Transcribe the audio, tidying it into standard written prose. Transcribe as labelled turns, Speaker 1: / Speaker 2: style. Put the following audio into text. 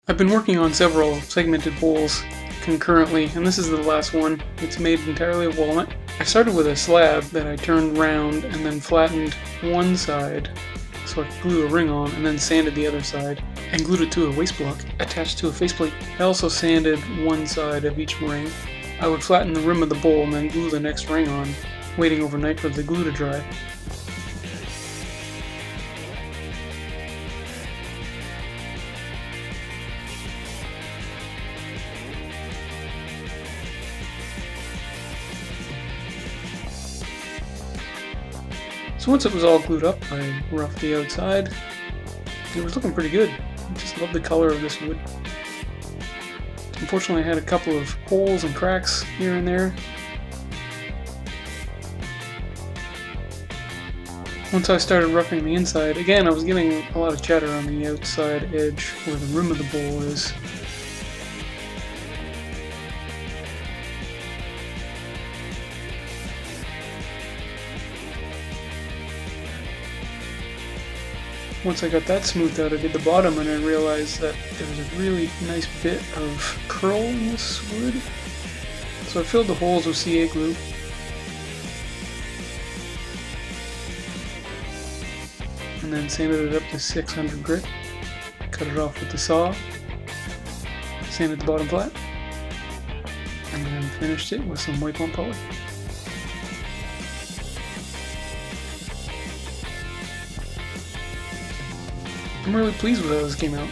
Speaker 1: I've been working on several segmented bowls concurrently, and this is the last one. It's made entirely of walnut. I started with a slab that I turned round and then flattened one side so I could glue a ring on, and then sanded the other side and glued it to a waste block attached to a faceplate. I also sanded one side of each ring. I would flatten the rim of the bowl and then glue the next ring on, waiting overnight for the glue to dry. So once it was all glued up, I roughed the outside. It was looking pretty good. I just love the color of this wood. Unfortunately, I had a couple of holes and cracks here and there. Once I started roughing the inside, again I was getting a lot of chatter on the outside edge where the rim of the bowl is. Once I got that smoothed out, I did the bottom and I realized that there was a really nice bit of curl in this wood. So I filled the holes with CA glue. And then sanded it up to 600 grit. Cut it off with the saw. Sanded the bottom flat. And then finished it with some wipe-on poly. I'm really pleased with how this came out.